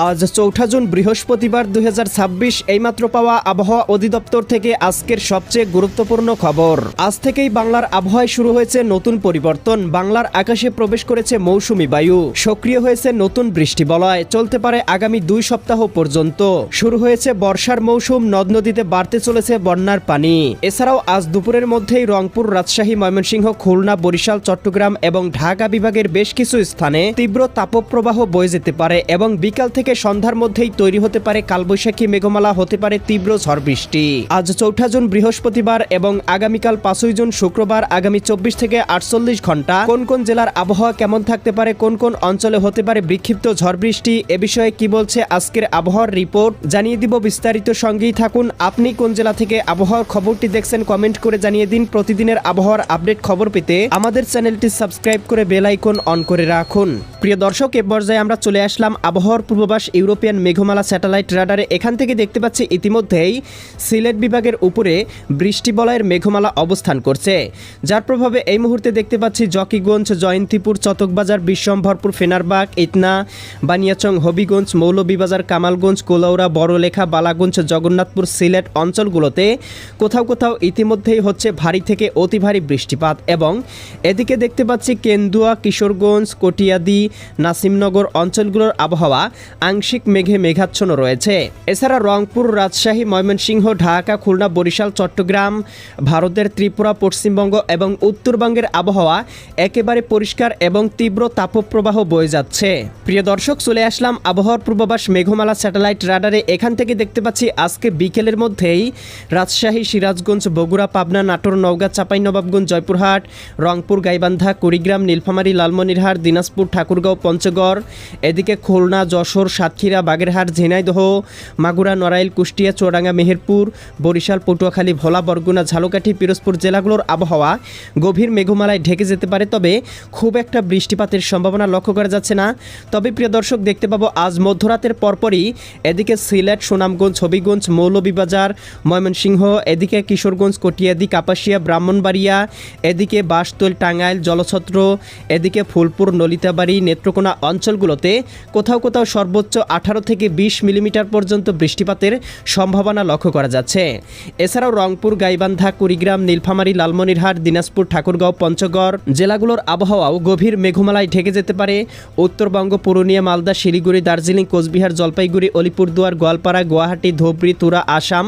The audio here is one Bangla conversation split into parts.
আজ ৪ জুন বৃহস্পতিবার ২০২৬ এইমাত্র পাওয়া আবহাওয়া অধিদপ্তর থেকে আজকের সবচেয়ে গুরুত্বপূর্ণ খবর। আজ থেকেই বাংলার আবহাওয়ায় শুরু হয়েছে নতুন পরিবর্তন। বাংলার আকাশে প্রবেশ করেছে মৌসুমি বায়ু, সক্রিয় হয়েছে নতুন বৃষ্টিবলয়, চলতে পারে আগামী ২ সপ্তাহ পর্যন্ত। শুরু হয়েছে বর্ষার মৌসুম, নদ নদীতে বাড়তে চলেছে বন্যার পানি। এছাড়াও আজ দুপুরের মধ্যেই রংপুর, রাজশাহী, ময়মনসিংহ, খুলনা, বরিশাল, চট্টগ্রাম এবং ঢাকা বিভাগের বেশ কিছু স্থানে তীব্র তাপপ্রবাহ বয়ে যেতে পারে এবং বিকাল থেকে সন্ধ্যার মধ্যেই তৈরি হতে পারে কালবৈশাখী মেঘমালা, হতে পারে তীব্র ঝড় বৃষ্টি। আজ ৪ জুন বৃহস্পতিবার এবং আগামীকাল ৫ জুন শুক্রবার আগামী ২৪ থেকে ৪৮ ঘন্টা কোন কোন জেলার আবহাওয়া কেমন থাকতে পারে, কোন কোন অঞ্চলে হতে পারে বিক্ষিপ্ত ঝড় বৃষ্টি, এ বিষয়ে কি বলছে আজকের আবহাওয়ার রিপোর্ট জানিয়ে দিব বিস্তারিত। সঙ্গেই থাকুন। আপনি কোন জেলা থেকে আবহাওয়ার খবরটি দেখছেন কমেন্ট করে জানিয়ে দিন। প্রতিদিনের আবহাওয়ার আপডেট খবর পেতে আমাদের চ্যানেলটি সাবস্ক্রাইব করে বেল আইকন অন করে রাখুন। প্রিয় দর্শক, এ পর্যায়ে আমরা চলে আসলাম আবহাওয়ার পূর্বাভাস ইউরোপিয়ান মেঘমালা স্যাটেলাইট রাডারে। এখান থেকে দেখতে পাচ্ছি ইতিমধ্যেই সিলেট বিভাগের উপরে বৃষ্টিবলয়ের মেঘমালা অবস্থান করছে, যার প্রভাবে এই মুহূর্তে দেখতে পাচ্ছি জকিগঞ্জ, জয়ন্তীপুর, চতকবাজার, বিশ্বম্ভরপুর, ফেনারবাগ, ইতনা, বানিয়াচং, হবিগঞ্জ, মৌলভীবাজার, কামালগঞ্জ, কোলাউড়া, বড়লেখা, বালাগঞ্জ, জগন্নাথপুর, সিলেট অঞ্চলগুলোতে কোথাও কোথাও ইতিমধ্যেই হচ্ছে ভারী থেকে অতি ভারী বৃষ্টিপাত। এবং এদিকে দেখতে পাচ্ছি কেন্দুয়া, কিশোরগঞ্জ, কটিয়াদি, নাসিমনগর অঞ্চলগুলোর আবহাওয়া আংশিক মেঘে মেঘাচ্ছন্ন রয়েছে। এছাড়া রংপুর, রাজশাহী, ময়মনসিংহ, ঢাকা, খুলনা, বরিশাল, চট্টগ্রাম, ভারতের ত্রিপুরা, পশ্চিমবঙ্গ এবং উত্তরবঙ্গের আবহাওয়া একেবারে পরিষ্কার এবং তীব্র তাপপ্রবাহ বয়ে যাচ্ছে। প্রিয় দর্শক, চলে আসলাম আবহাওয়ার পূর্বাভাস মেঘমালা স্যাটেলাইট রাডারে। এখান থেকে দেখতে পাচ্ছি আজকে বিকেলের মধ্যেই রাজশাহী, সিরাজগঞ্জ, বগুড়া, পাবনা, নাটোর, নওগাঁ, চাঁপাইনবাবগঞ্জ, জয়পুরহাট, রংপুর, গাইবান্ধা, কুড়িগ্রাম, নীলফামারী, লালমনিরহাট, দিনাজপুর, ঠাকুরগাঁও, পঞ্চগড়, এদিকে খুলনা, যশোর, সাতক্ষীরা, বাগেরহাট, ঝিনাইদহ, মাগুরা, নড়াইল, কুষ্টিয়া, চুয়াডাঙ্গা, মেহেরপুর, বরিশাল, পটুয়াখালী, ভোলা, বরগুনা, ঝালকাঠি, পিরোজপুর জেলাগুলোর আবহাওয়া গভীর মেঘমালায় ঢেকে যেতে পারে, তবে খুব একটা বৃষ্টিপাতের সম্ভাবনা লক্ষ্য করা যাচ্ছে না। তবে প্রিয় দর্শক, দেখতে পাবো আজ মধ্যরাতের পরপরই এদিকে সিলেট, সুনামগঞ্জ, হবিগঞ্জ, মৌলভীবাজার, ময়মনসিংহ, এদিকে কিশোরগঞ্জ, কটিয়াদি, কাপাসিয়া, ব্রাহ্মণবাড়িয়া, এদিকে বাসতল, টাঙ্গাইল, জলছত্র, এদিকে ফুলপুর, নলিতাবাড়ি, নেত্রকোনা অঞ্চলগুলোতে কোথাও কোথাও সর্বোচ্চ 18 থেকে 20 মিলিমিটার পর্যন্ত বৃষ্টিপাতের সম্ভাবনা লক্ষ্য করা যাচ্ছে। এছাড়াও রংপুর, গাইবান্ধা, কুড়িগ্রাম, নীলফামারী, লালমনিরহাট, দিনাজপুর, ঠাকুরগাঁও, পঞ্চগড় জেলাগুলোর আবহাওয়াও গভীর মেঘমালায় ঢেকে যেতে পারে। উত্তরবঙ্গ, পুরুলিয়া, মালদা, শিলিগুড়ি, দার্জিলিং, কোচবিহার, জলপাইগুড়ি, আলিপুরদুয়ার, গোয়ালপাড়া, গুয়াহাটি, ধুবড়ী, তুরা, আসাম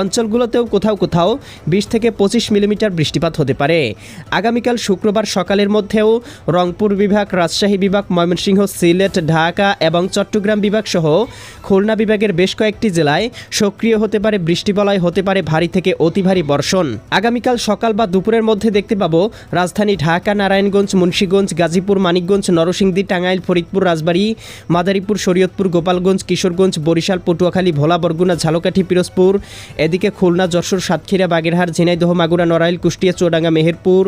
অঞ্চলগুলোতেও কোথাও কোথাও 20 থেকে 25 মিলিমিটার বৃষ্টিপাত হতে পারে। আগামীকাল শুক্রবার সকালের মধ্যেও রংপুর বিভাগ, রাজশাহী বিভাগ, ময়মনসিংহ, সিলেট, ঢাকা এবং চট্টগ্রাম বিভাগ সহ খুলনা বিভাগের বেশ কয়েকটি জেলায় সক্রিয় হতে পারে বৃষ্টিবলয়, হতে পারে ভারী থেকে অতি ভারী বর্ষণ। আগামীকাল সকাল বা দুপুরের মধ্যে দেখতে পাবো রাজধানী ঢাকা, নারায়ণগঞ্জ, মুন্সিগঞ্জ, গাজীপুর, মানিকগঞ্জ, নরসিংদী, টাঙ্গাইল, ফরিদপুর, রাজবাড়ী, মাদারীপুর, শরীয়তপুর, গোপালগঞ্জ, কিশোরগঞ্জ, বরিশাল, পটুয়াখালী, ভোলা, বরগুনা, ঝালকাঠি, পিরোজপুর, এদিকে খুলনা, যশোর, সাতক্ষীরা, বাগেরহাট, ঝিনাইদহ, মাগুরা, নড়াইল, কুষ্টিয়া, চুয়াডাঙ্গা, মেহেরপুর,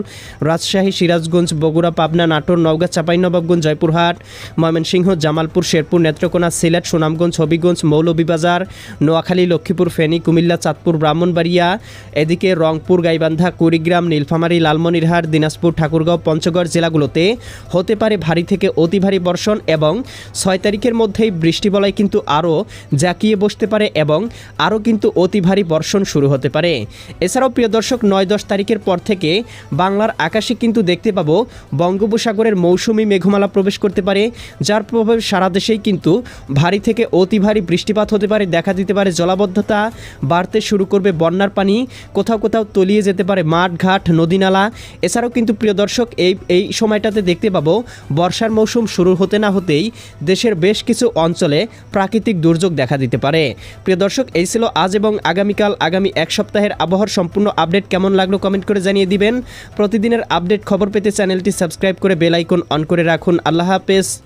রাজশাহী, সিরাজগঞ্জ, বগুড়া, পাবনা, নাটোর, নওগাঁ, চাঁপাইনবাবগঞ্জ, জয়পুরহাট, ময়মনসিংহ, জামালপুর, শেরপুর, নেত্রকোনা, সিলেট, সুনামগঞ্জ, হবিগঞ্জ, মৌলভীবাজার, নোয়াখালী, লক্ষ্মীপুর, ফেনী, কুমিল্লা, চাঁদপুর, ব্রাহ্মণবাড়িয়া, এদিকে রংপুর, গাইবান্ধা, কুড়িগ্রাম, নীলফামারী, লালমনিরহাট, দিনাজপুর, ঠাকুরগাঁও, পঞ্চগড় জেলাগুলোতে হতে পারে ভারী থেকে অতি ভারী বর্ষণ এবং 6 তারিখের মধ্যেই বৃষ্টিবলয় কিন্তু আরও জাঁকিয়ে বসতে পারে এবং আরও কিন্তু অতি ভারী বর্ষণ শুরু হতে পারে। এছাড়াও প্রিয় দর্শক, 9-10 তারিখের পর থেকে বাংলার আকাশে কিন্তু দেখতে পাবো বঙ্গোপসাগরের মৌসুমি মেঘমালা প্রবেশ করতে পারে, যার প্রভাবে সারা দেশেই কিন্তু ভারী থেকে অতি ভারী বৃষ্টিপাত হতে পারে, দেখা দিতে পারে জলাবদ্ধতা বাড়তে শুরু করবে, বন্যার পানি কোথাও কোথাও তলিয়ে যেতে পারে মাঠ, ঘাট, নদী, নালা। এছাড়াও কিন্তু প্রিয় দর্শক, এই সময়টাতে দেখতে পাবো বর্ষার মৌসুম শুরু হতে না হতেই দেশের বেশ কিছু অঞ্চলে প্রাকৃতিক দুর্যোগ দেখা দিতে পারে। প্রিয় দর্শক, এই ছিল আজ এবং আগামীকাল আগামী এক সপ্তাহের আবহাওয়ার সম্পূর্ণ আপডেট। কেমন লাগলো কমেন্ট করে জানিয়ে দিবেন। প্রতিদিনের আপডেট খবর পেতে চ্যানেলটি সাবস্ক্রাইব করে বেল আইকন অন করে রাখুন। আল্লাহ হাফেজ।